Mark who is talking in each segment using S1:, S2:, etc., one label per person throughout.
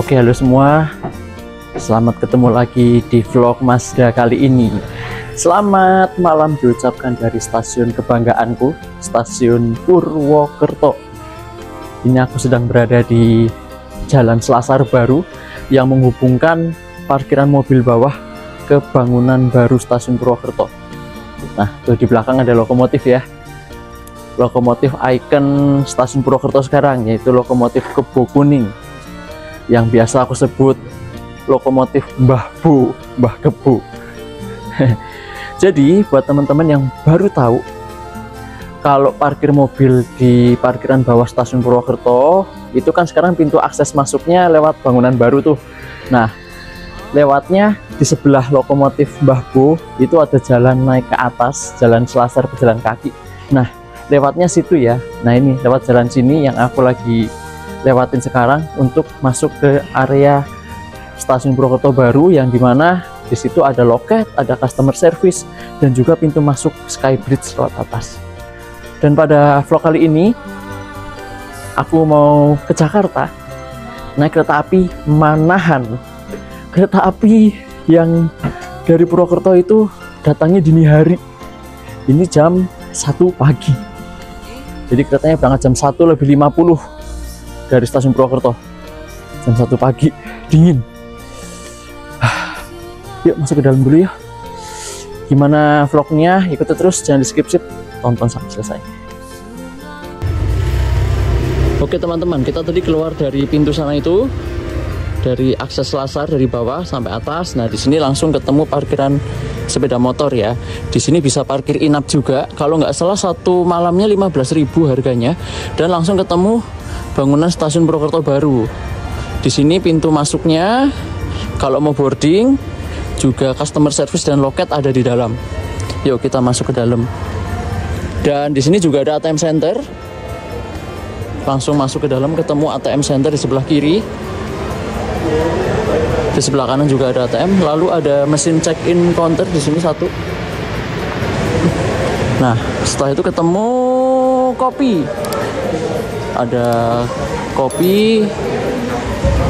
S1: Oke, halo semua. Selamat ketemu lagi di vlog Mazda kali ini. Selamat malam diucapkan dari stasiun kebanggaanku, stasiun Purwokerto. Ini aku sedang berada di Jalan Selasar Baru yang menghubungkan parkiran mobil bawah ke bangunan baru stasiun Purwokerto. Nah, tuh di belakang ada lokomotif ya. Lokomotif ikon stasiun Purwokerto sekarang, yaitu lokomotif Kebo Kuning, yang biasa aku sebut lokomotif Mbah Bu, Mbah Kebo. Jadi buat teman-teman yang baru tahu, kalau parkir mobil di parkiran bawah stasiun Purwokerto itu kan sekarang pintu akses masuknya lewat bangunan baru tuh. Nah, lewatnya di sebelah lokomotif Mbah Bu itu ada jalan naik ke atas, jalan Selasar pejalan kaki. Nah, lewatnya situ ya. Nah, ini lewat jalan sini yang aku lagi lewatin sekarang untuk masuk ke area stasiun Purwokerto baru, yang dimana di situ ada loket, ada customer service, dan juga pintu masuk Skybridge lewat atas. Dan pada vlog kali ini aku mau ke Jakarta naik kereta api Manahan. Kereta api yang dari Purwokerto itu datangnya dini hari. Ini jam 1 pagi. Jadi keretanya berangkat jam 1:50 dari stasiun Purwokerto. Jam 1 pagi, dingin. Yuk masuk ke dalam dulu ya. Gimana vlognya? Ikuti terus, jangan di skip-skip, tonton sampai selesai. Oke teman-teman, kita tadi keluar dari pintu sana itu, dari akses Selasar dari bawah sampai atas. Nah, di sini langsung ketemu parkiran sepeda motor ya. Di sini bisa parkir inap juga. Kalau nggak salah satu malamnya 15.000 harganya, dan langsung ketemu bangunan stasiun Purwokerto baru. Di sini pintu masuknya, kalau mau boarding, juga customer service dan loket ada di dalam. Yuk kita masuk ke dalam. Dan di sini juga ada ATM center. Langsung masuk ke dalam, ketemu ATM center di sebelah kiri. Di sebelah kanan juga ada ATM. Lalu ada mesin check-in counter di sini satu. Nah, setelah itu ketemu kopi. Ada kopi,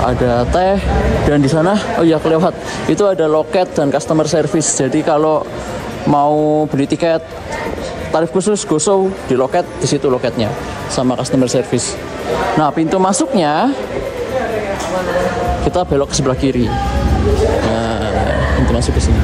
S1: ada teh, dan di sana, oh iya kelewat, itu ada loket dan customer service. Jadi kalau mau beli tiket tarif khusus GoShow di loket, di situ loketnya sama customer service. Nah, pintu masuknya kita belok ke sebelah kiri. Nah, pintu masuk ke sini.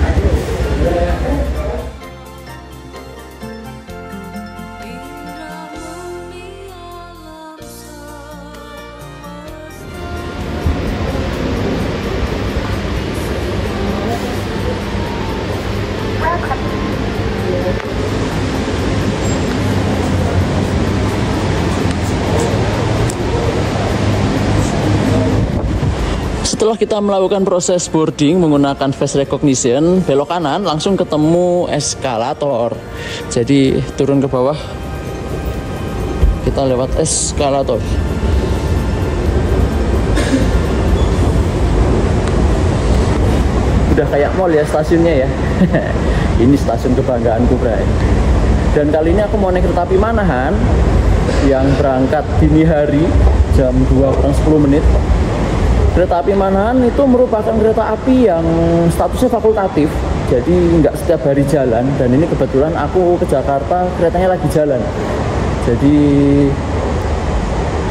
S1: Setelah kita melakukan proses boarding menggunakan face recognition, belok kanan langsung ketemu eskalator. Jadi turun ke bawah, kita lewat eskalator. Udah kayak mall ya stasiunnya ya. Ini stasiun kebanggaanku, Bray. Dan kali ini aku mau naik kereta api Manahan yang berangkat dini hari jam 2:10. Kereta api Manahan itu merupakan kereta api yang statusnya fakultatif, jadi nggak setiap hari jalan. Dan ini kebetulan aku ke Jakarta, keretanya lagi jalan. Jadi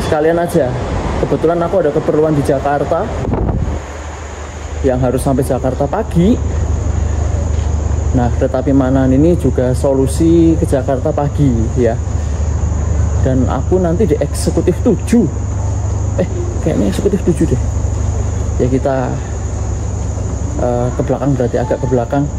S1: sekalian aja, kebetulan aku ada keperluan di Jakarta yang harus sampai Jakarta pagi. Nah, kereta api Manahan ini juga solusi ke Jakarta pagi ya. Dan aku nanti di eksekutif 7. Kayaknya eksekutif 7 deh. Ya kita ke belakang, berarti agak ke belakang.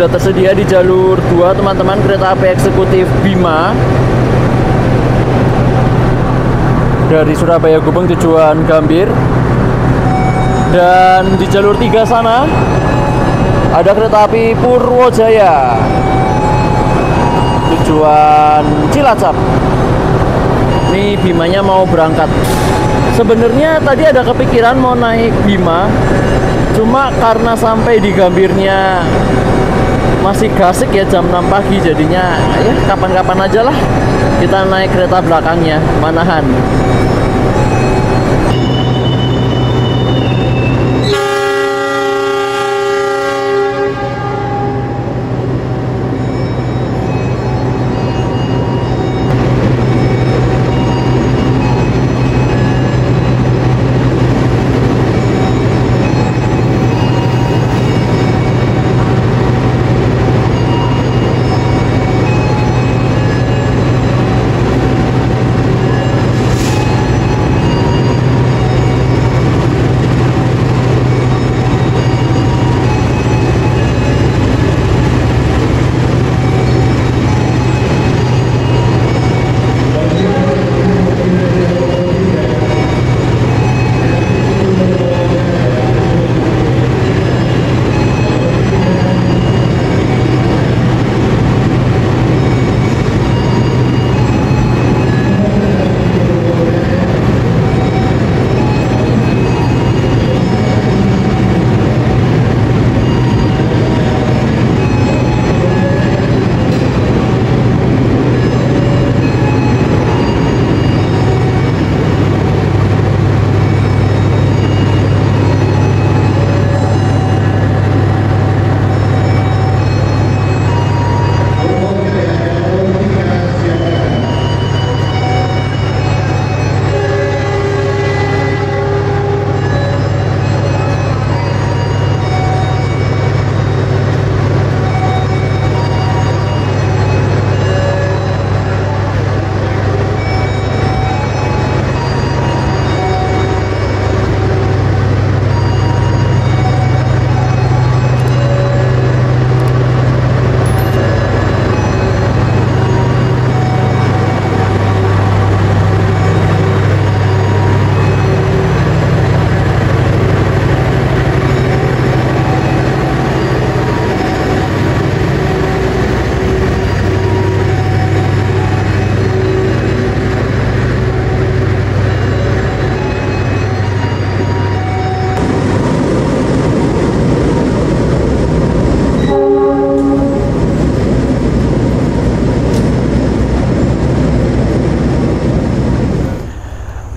S1: sudah tersedia di jalur 2 teman-teman, kereta api eksekutif Bima dari Surabaya Gubeng tujuan Gambir. Dan di jalur 3 sana ada kereta api Purwojaya tujuan Cilacap. Ini Bimanya mau berangkat. Sebenarnya tadi ada kepikiran mau naik Bima, cuma karena sampai di Gambirnya masih gasik ya, jam 6 pagi, jadinya ya kapan-kapan aja lah kita naik kereta belakangnya, Manahan.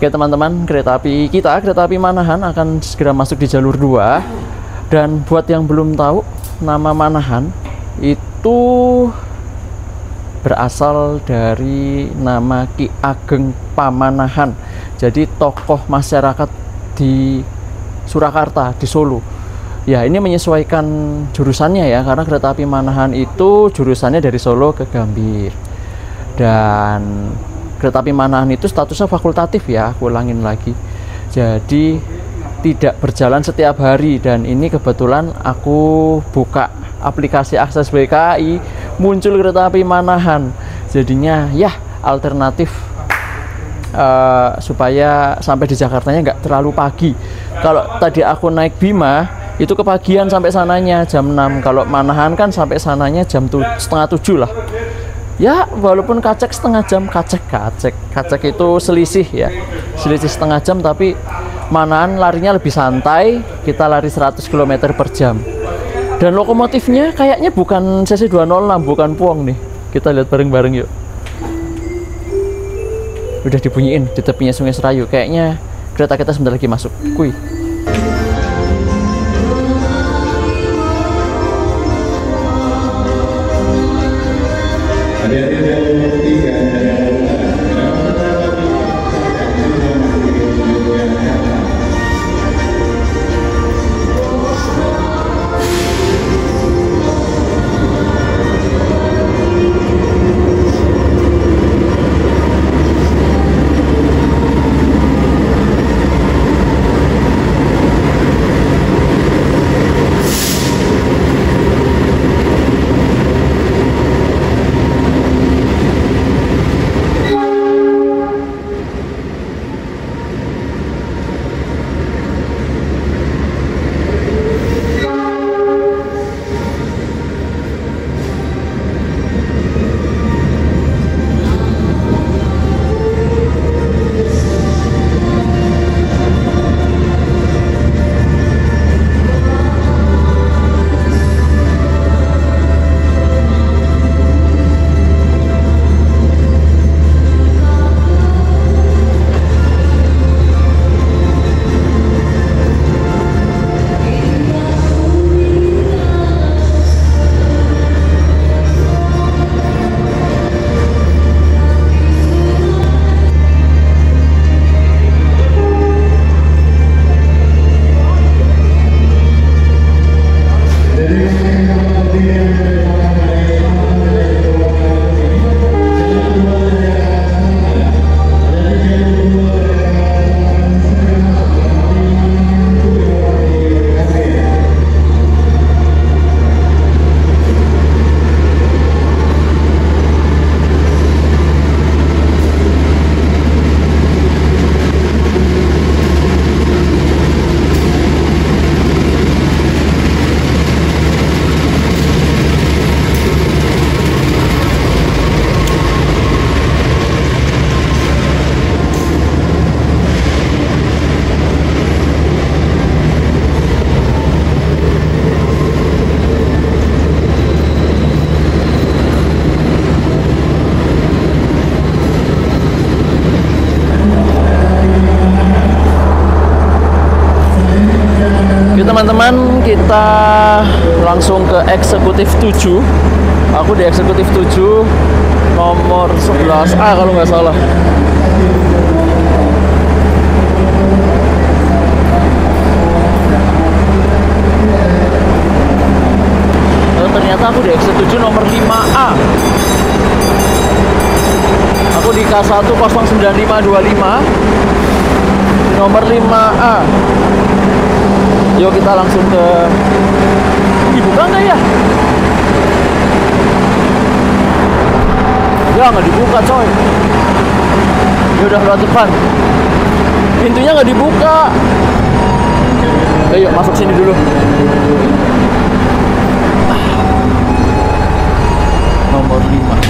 S1: Oke teman-teman, kereta api Manahan akan segera masuk di jalur 2. Dan buat yang belum tahu, nama Manahan itu berasal dari nama Ki Ageng Pamanahan. Jadi tokoh masyarakat di Surakarta, di Solo. Ya, ini menyesuaikan jurusannya ya, karena kereta api Manahan itu jurusannya dari Solo ke Gambir. Dan kereta api Manahan itu statusnya fakultatif ya, aku ulangin lagi. Jadi tidak berjalan setiap hari, dan ini kebetulan aku buka aplikasi akses BKI, muncul kereta api Manahan. Jadinya ya alternatif supaya sampai di Jakartanya nggak terlalu pagi. Kalau tadi aku naik Bima itu kepagian sampai sananya jam 6. Kalau Manahan kan sampai sananya jam 6:30 lah. Ya, walaupun kacek setengah jam, kacek itu selisih ya, selisih setengah jam, tapi Manahan larinya lebih santai, kita lari 100 km per jam. Dan lokomotifnya kayaknya bukan CC 206, bukan Puong nih. Kita lihat bareng-bareng yuk. Udah dibunyiin di tepinya Sungai Serayu, kayaknya kereta kita sebentar lagi masuk. Kuy. kita langsung ke eksekutif 7. Aku di eksekutif 7 nomor 11A kalau nggak salah. Ternyata aku di eksekutif 7 nomor 5A. Aku di K1 09525 nomor 5A. Yuk kita langsung ke, dibuka nggak ya? Ya nggak dibuka coy. Ya udah lewat depan. Pintunya nggak dibuka. Ayo masuk sini dulu. Nomor 5.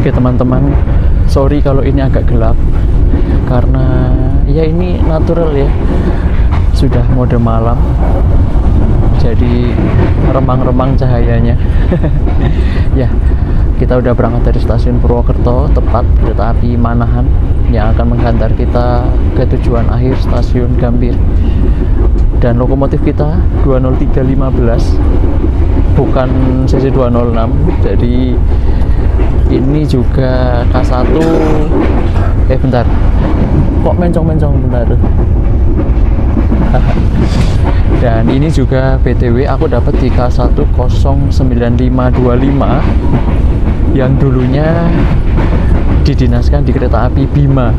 S1: Oke teman-teman, sorry kalau ini agak gelap karena ya ini natural ya, sudah mode malam jadi remang-remang cahayanya. Ya, kita udah berangkat dari stasiun Purwokerto, tepat kereta api Manahan yang akan menghantar kita ke tujuan akhir stasiun Gambir. Dan lokomotif kita 20315 bukan CC 206, jadi ini juga K1. Bentar, kok mencong-mencong, bentar. Dan ini juga BTW aku dapat di K1 09525 yang dulunya didinaskan di kereta api Bima.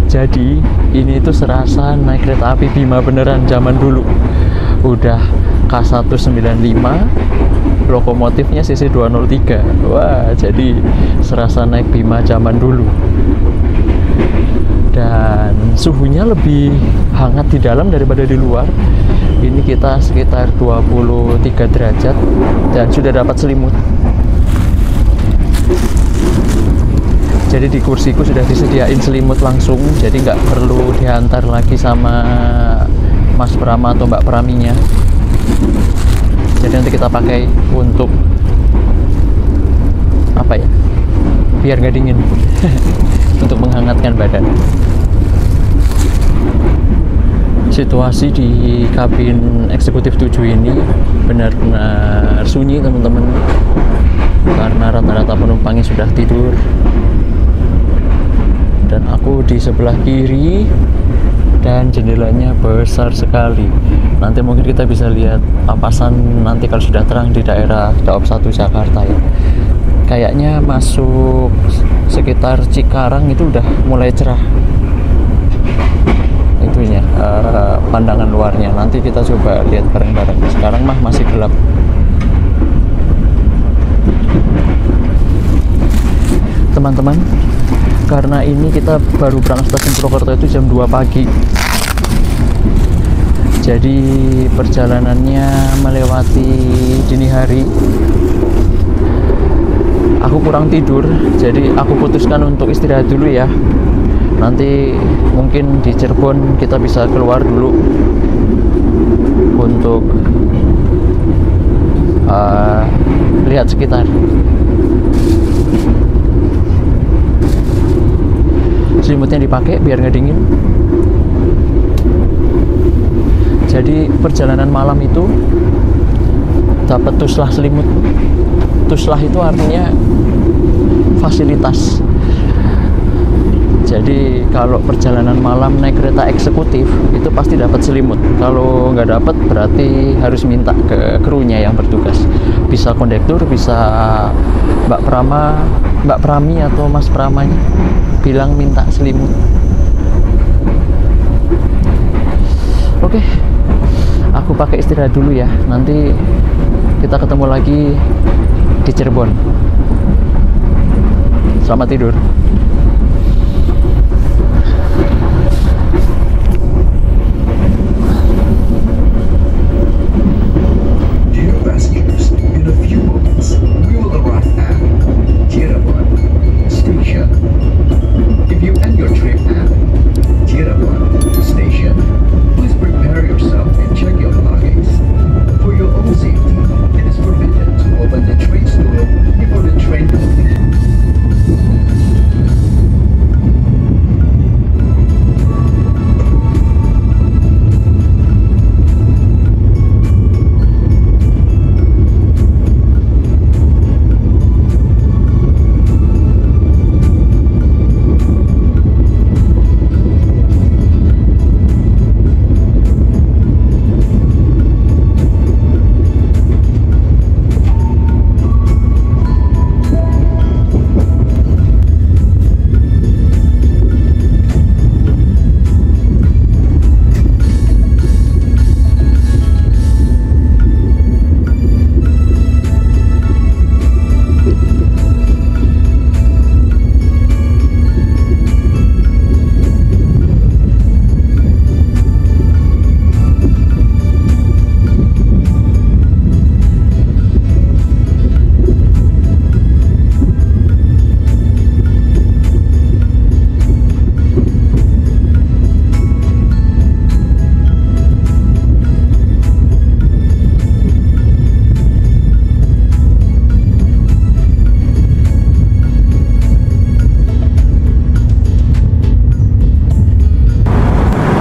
S1: Jadi ini tuh serasa naik kereta api Bima beneran zaman dulu. Udah K195, lokomotifnya CC 203. Wah, jadi serasa naik Bima zaman dulu. Dan suhunya lebih hangat di dalam daripada di luar. Ini kita sekitar 23 derajat dan sudah dapat selimut. Jadi di kursiku sudah disediain selimut langsung, jadi nggak perlu diantar lagi sama Mas Prama atau Mbak Praminya. Jadi nanti kita pakai untuk apa ya, biar nggak dingin. Untuk menghangatkan badan. Situasi di kabin eksekutif 7 ini benar-benar sunyi teman-teman, karena rata-rata penumpangnya sudah tidur. Dan aku di sebelah kiri dan jendelanya besar sekali. Nanti mungkin kita bisa lihat papasan nanti kalau sudah terang di daerah Daop 1 Jakarta ya. Kayaknya masuk sekitar Cikarang itu udah mulai cerah itunya, pandangan luarnya. Nanti kita coba lihat bareng-bareng. Sekarang mah masih gelap. Teman-teman, karena ini kita baru berangkat stasiun Purwokerto itu jam 2 pagi, jadi perjalanannya melewati dini hari. Aku kurang tidur, jadi aku putuskan untuk istirahat dulu ya. Nanti mungkin di Cirebon kita bisa keluar dulu untuk lihat sekitar. Selimutnya dipakai biar nggak dingin. Jadi perjalanan malam itu dapat tuslah selimut. Tuslah itu artinya fasilitas. Jadi kalau perjalanan malam naik kereta eksekutif itu pasti dapat selimut. Kalau nggak dapat berarti harus minta ke krunya yang bertugas. Bisa kondektur, bisa Mbak Prami atau Mas Pramanya bilang minta selimut. Oke, aku pakai istirahat dulu ya. Nanti kita ketemu lagi di Cirebon. Selamat tidur.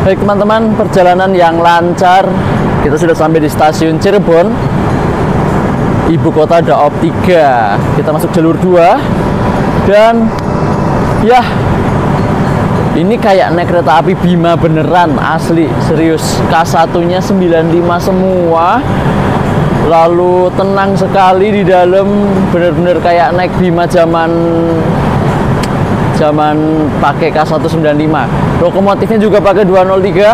S1: Baik teman-teman, perjalanan yang lancar. Kita sudah sampai di stasiun Cirebon, ibu kota Daop 3. Kita masuk jalur 2. Dan ya, ini kayak naik kereta api Bima beneran, asli, serius. K1-nya 95 semua. Lalu tenang sekali di dalam, bener-bener kayak naik Bima zaman pakai K195. Lokomotifnya juga pakai 203.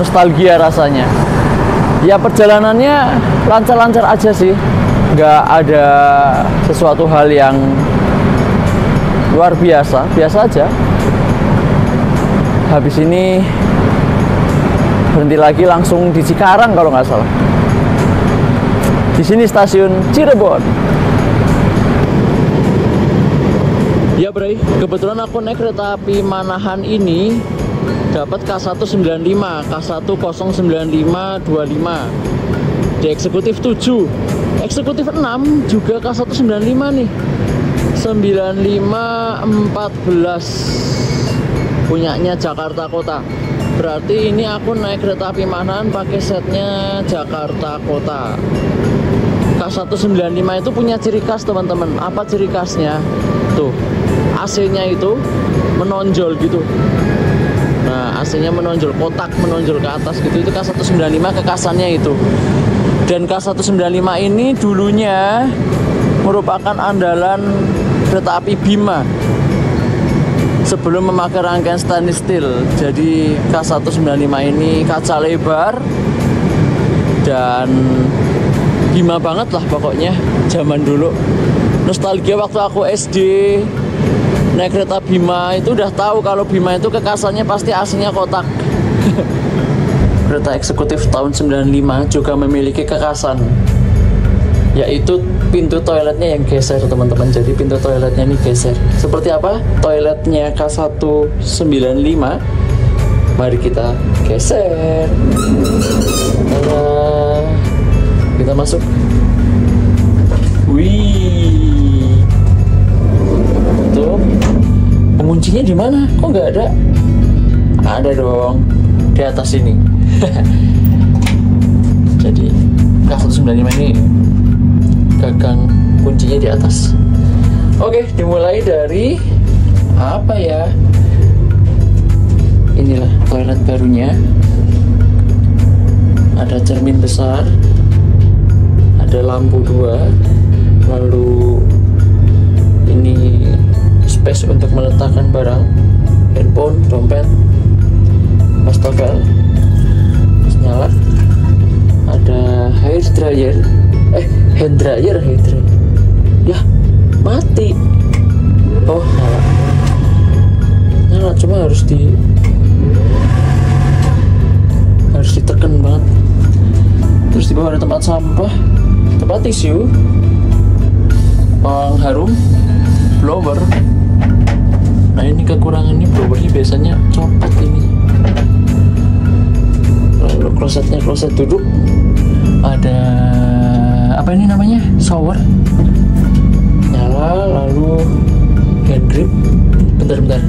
S1: Nostalgia rasanya. Ya perjalanannya lancar-lancar aja sih, nggak ada sesuatu hal yang luar biasa, biasa aja. Habis ini berhenti lagi langsung di Cikarang kalau nggak salah. Di sini stasiun Cirebon. Ya Bray, kebetulan aku naik kereta api Manahan ini dapat K195, K1 09525. Di eksekutif 7, eksekutif 6 juga K195 nih, 9514 punyanya Jakarta Kota. Berarti ini aku naik kereta api Manahan pakai setnya Jakarta Kota. K195 itu punya ciri khas teman-teman. Apa ciri khasnya? Tuh, AC-nya itu menonjol gitu. Nah, AC-nya menonjol, kotak menonjol ke atas gitu. Itu K195 kekhasannya itu. Dan K195 ini dulunya merupakan andalan kereta api Bima sebelum memakai rangkaian stainless steel. Jadi K195 ini kaca lebar dan Bima banget lah pokoknya zaman dulu. Nostalgia waktu aku SD naik kereta Bima itu udah tahu kalau Bima itu kekhasannya pasti AC-nya kotak. Kereta eksekutif tahun 95 juga memiliki kekhasan, yaitu pintu toiletnya yang geser teman-teman. Jadi pintu toiletnya ini geser. Seperti apa toiletnya K195? Mari kita geser. Kita masuk. Wih, tuh penguncinya di mana? Kok nggak ada? Ada dong, di atas ini. Jadi K195 ini gagang kuncinya di atas. Oke, dimulai dari apa ya, inilah toilet barunya. Ada cermin besar, ada lampu 2, lalu ini space untuk meletakkan barang, handphone, dompet, wastafel. Nyala. Ada hair dryer, hand dryer, ya mati. Oh, nyala, cuma harus ditekan banget. Terus di bawah ada tempat sampah, tempat tisu, pengharum, blower. Nah ini kekurangannya, blowernya biasanya copot ini. Lalu kloset duduk, ada apa ini namanya, shower nyala, lalu hand grip. Bentar,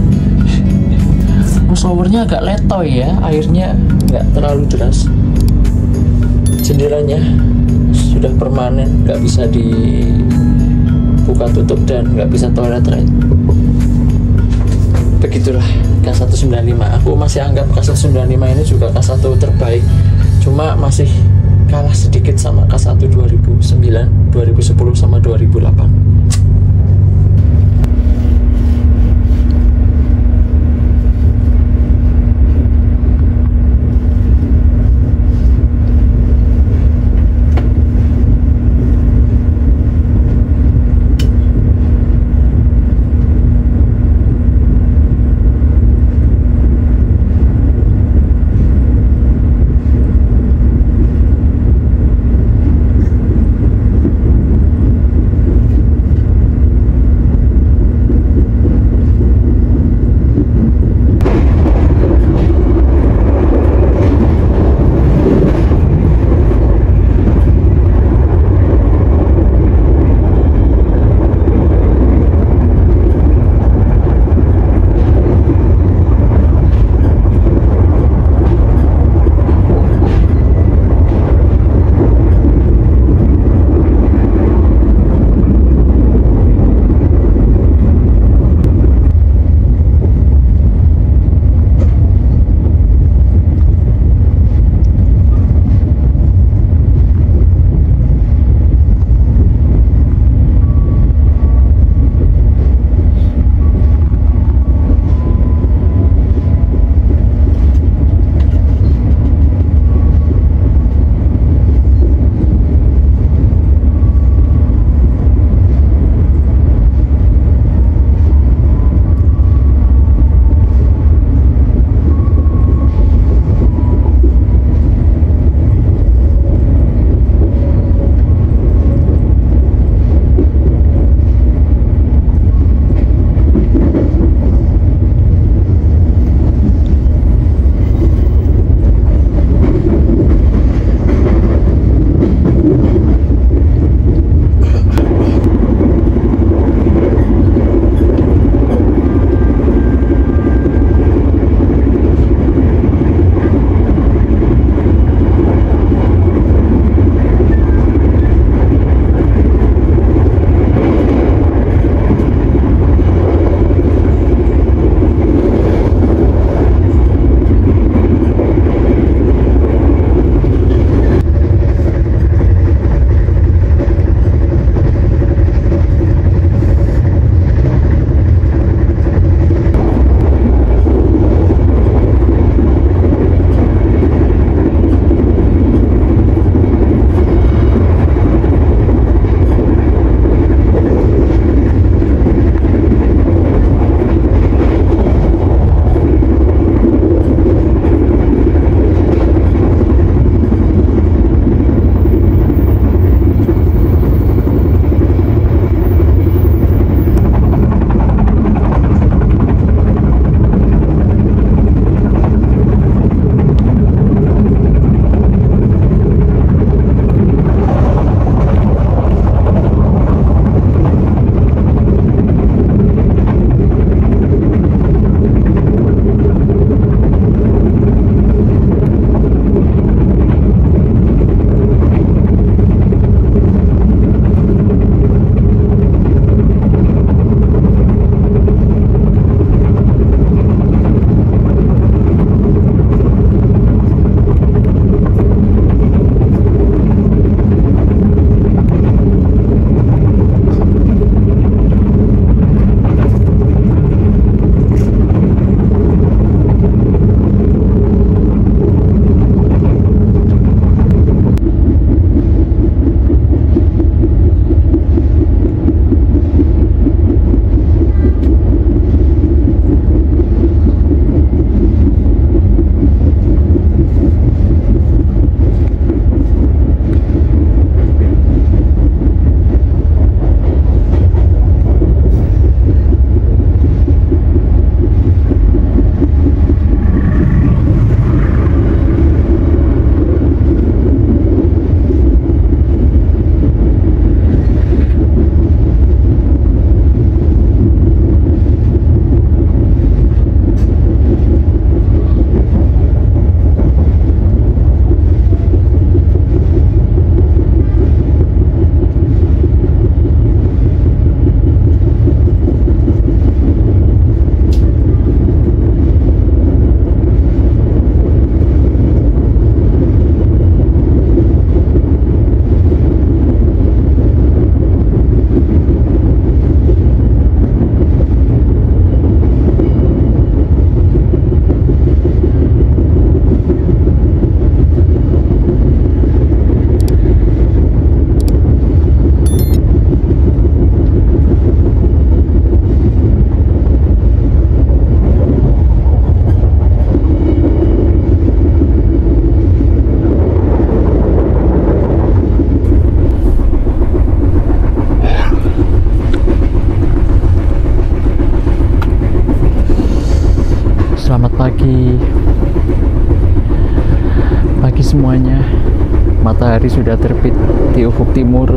S1: showernya agak letoy ya, airnya nggak terlalu deras. Jendelanya sudah permanen, nggak bisa dibuka tutup dan nggak bisa toilet right. Begitulah K195. Aku masih anggap K195 ini juga K1 terbaik, cuma masih kalah sedikit sama K1 2009, 2010 sama 2008. Pagi semuanya. Matahari sudah terbit di ufuk timur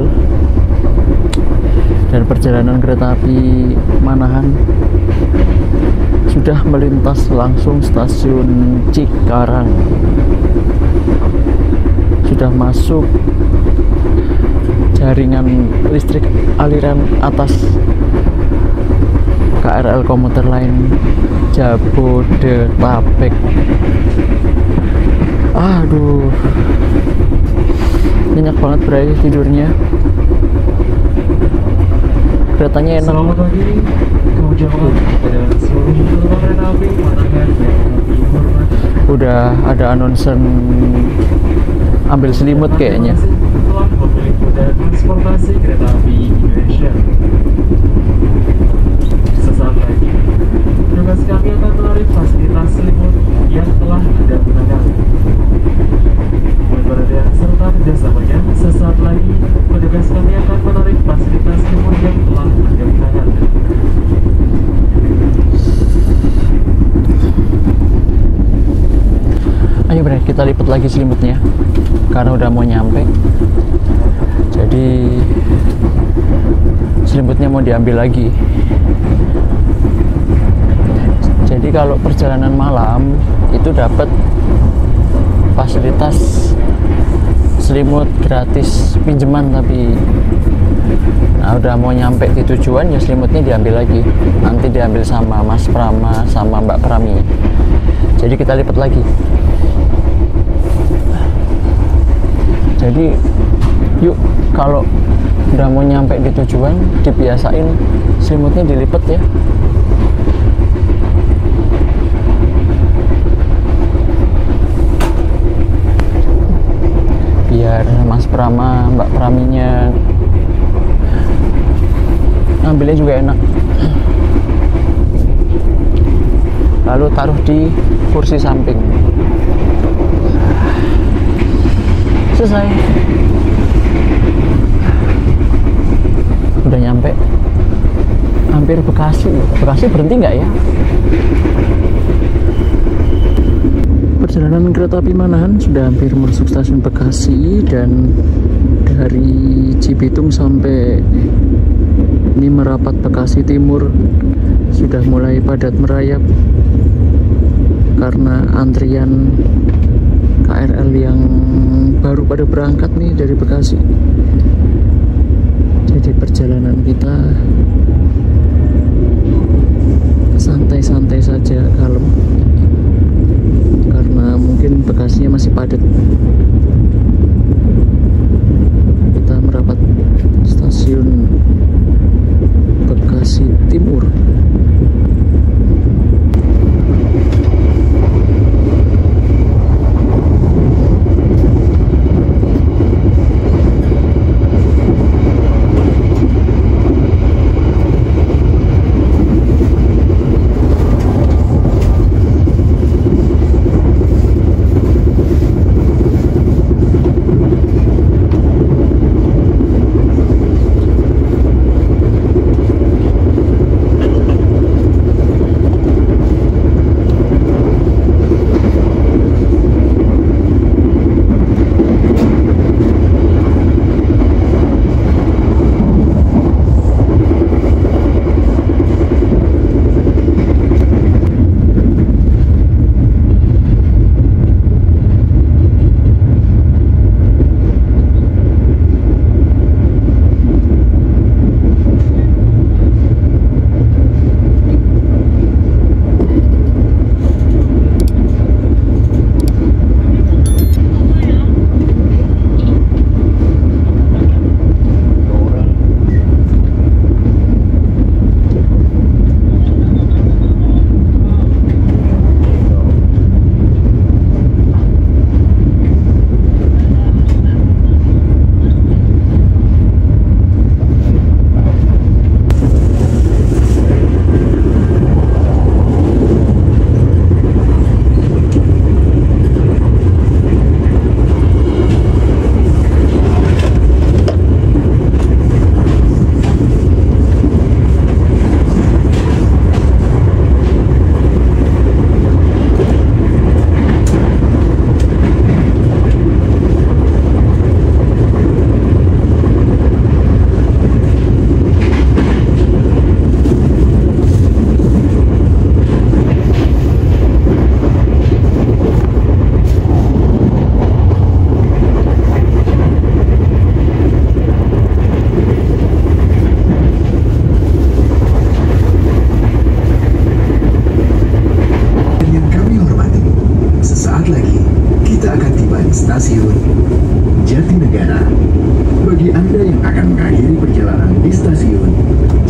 S1: dan perjalanan kereta api Manahan sudah melintas langsung stasiun Cikarang. Sudah masuk jaringan listrik aliran atas KRL komuter lain Jabodetabek. Aduh, nyenyak banget bray tidurnya. Keretanya enak.
S2: Selamat pagi, kau jawab pada seluruh penumpang kereta api Manahan yang dihormati.
S1: Udah ada announcement ambil selimut kayaknya.
S2: Telah memilih moda transportasi kereta api Indonesia. Sesaat lagi, petugas kami akan menarik fasilitas selimut yang telah Anda gunakan. Mohon perhatian serta kerjasamanya. Sesaat lagi, petugas kami akan menarik fasilitas selimut yang telah Anda gunakan.
S1: Ayo bre, kita lipat lagi selimutnya karena udah mau nyampe. Jadi selimutnya mau diambil lagi. Jadi kalau perjalanan malam itu dapat fasilitas selimut gratis pinjaman, tapi nah udah mau nyampe di tujuan ya selimutnya diambil lagi. Nanti diambil sama Mas Prama sama Mbak Prami. Jadi kita lipat lagi. Jadi yuk kalau udah mau nyampe di tujuan dibiasain selimutnya dilipat ya. Biar Mas Prama, Mbak Praminya ngambilnya juga enak. Lalu taruh di kursi samping. Selesai. Udah nyampe. Hampir Bekasi. Bekasi berhenti nggak ya? Perjalanan kereta api Manahan sudah hampir masuk stasiun Bekasi, dan dari Cibitung sampai ini merapat Bekasi Timur sudah mulai padat merayap karena antrian KRL yang baru pada berangkat nih dari Bekasi. Jadi perjalanan kita santai-santai saja, kalem, karena mungkin Bekasinya masih padat. Kita merapat stasiun Bekasi Timur.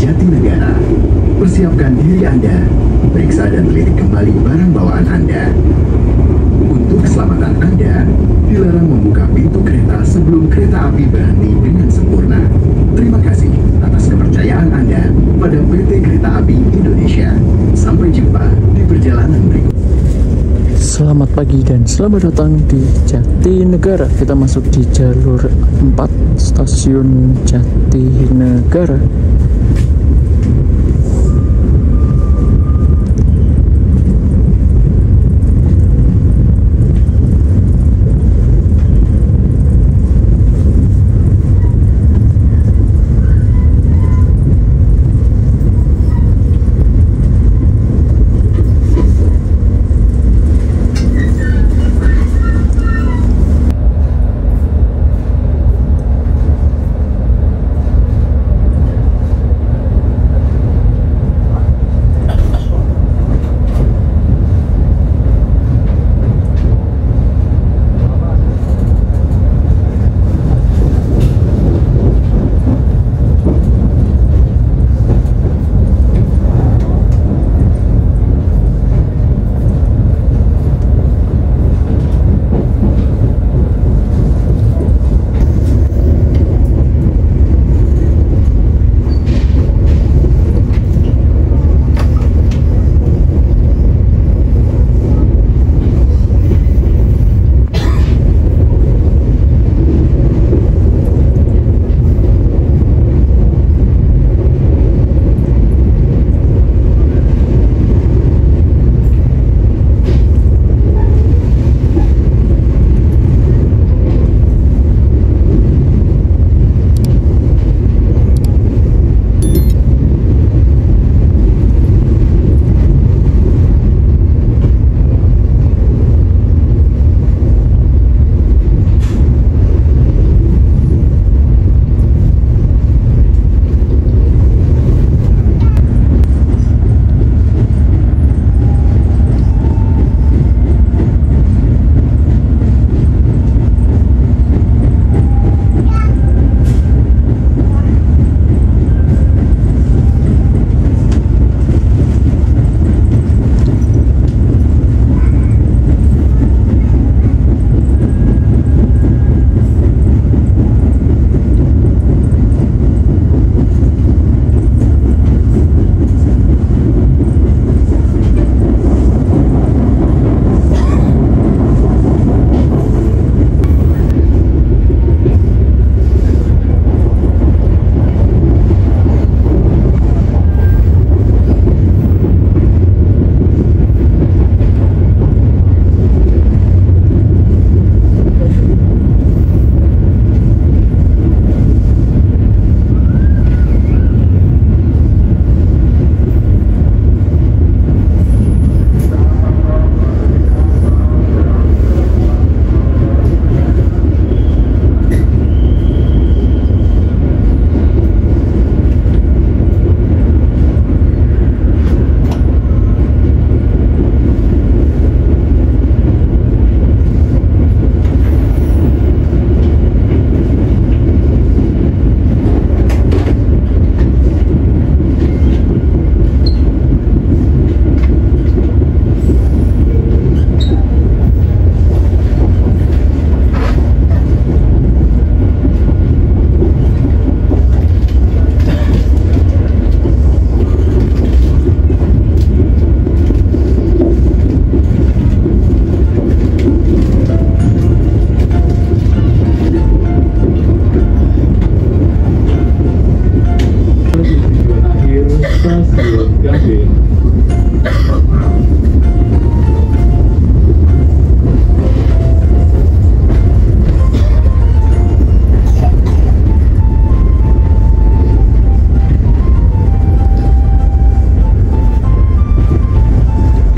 S3: Jatinegara. Persiapkan diri Anda, periksa dan teliti kembali barang bawaan Anda. Untuk keselamatan Anda, dilarang membuka pintu kereta sebelum kereta api berhenti dengan sempurna. Terima kasih atas kepercayaan Anda pada PT Kereta Api Indonesia. Sampai jumpa di perjalanan berikutnya.
S1: Selamat pagi dan selamat datang di Jatinegara. Kita masuk di jalur 4 stasiun Jatinegara.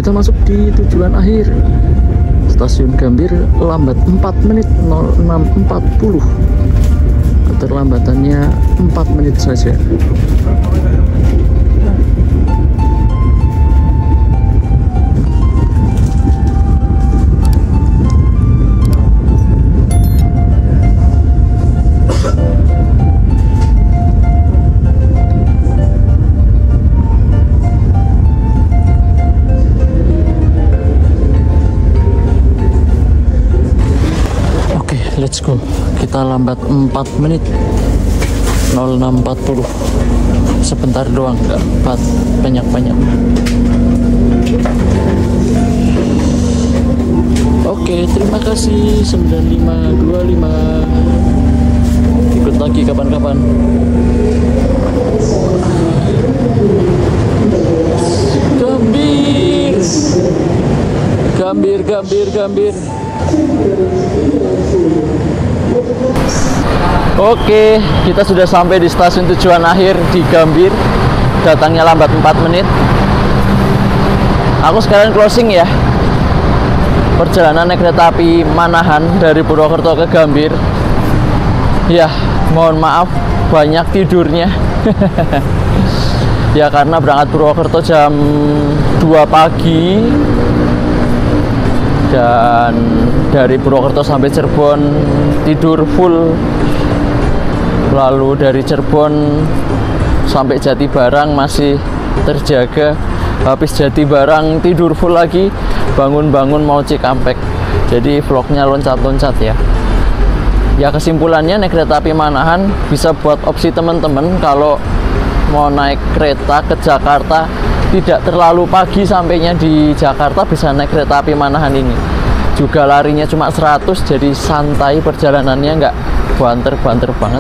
S1: kita masuk di tujuan akhir Stasiun Gambir. Lambat 4 menit 06.40, keterlambatannya 4 menit saja. let's go. Kita lambat 4 menit. 06.40. Sebentar doang, nggak banyak-banyak. Oke, terima kasih. 9525. Ikut lagi kapan-kapan. Gambir. Oke, kita sudah sampai di stasiun tujuan akhir di Gambir. Datangnya lambat 4 menit. Aku sekarang closing ya. Perjalanan naik kereta api Manahan dari Purwokerto ke Gambir. Ya, mohon maaf banyak tidurnya. Ya karena berangkat Purwokerto jam 2 pagi. Dan dari Purwokerto sampai Cirebon tidur full. Lalu dari Cirebon sampai Jatibarang masih terjaga. Habis Jatibarang tidur full lagi. Bangun-bangun mau Cikampek. Jadi vlognya loncat-loncat ya. Ya kesimpulannya naik kereta api Manahan bisa buat opsi teman-teman kalau mau naik kereta ke Jakarta tidak terlalu pagi sampainya di Jakarta, bisa naik kereta api Manahan ini. Juga larinya cuma 100, jadi santai perjalanannya, nggak banter-banter banget.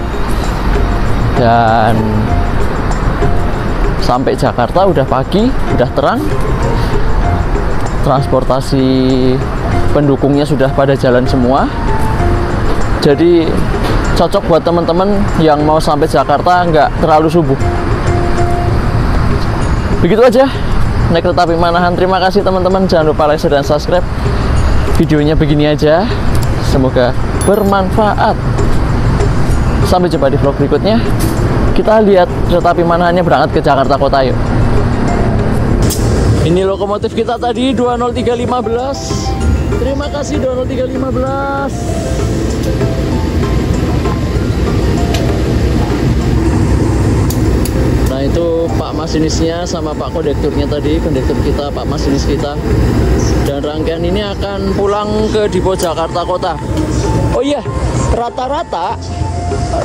S1: Dan sampai Jakarta udah pagi, udah terang. Transportasi pendukungnya sudah pada jalan semua. Jadi cocok buat teman-teman yang mau sampai Jakarta nggak terlalu subuh. Begitu aja naik kereta api Manahan. Terima kasih teman-teman, jangan lupa like, share, dan subscribe. Videonya begini aja, semoga bermanfaat. Sampai jumpa di vlog berikutnya. Kita lihat kereta api Manahannya berangkat ke Jakarta Kota yuk. Ini lokomotif kita tadi 20315. Terima kasih 20315. Nah itu Pak masinisnya sama Pak kondekturnya tadi, kondektur kita, Pak masinis kita. Dan rangkaian ini akan pulang ke Dipo Jakarta Kota. Oh iya, rata-rata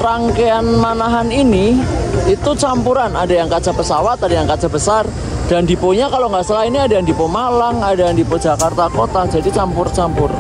S1: rangkaian Manahan ini itu campuran, ada yang kaca pesawat, ada yang kaca besar. Dan diponya kalau nggak salah ini ada yang Dipo Malang, ada yang Dipo Jakarta Kota, jadi campur-campur.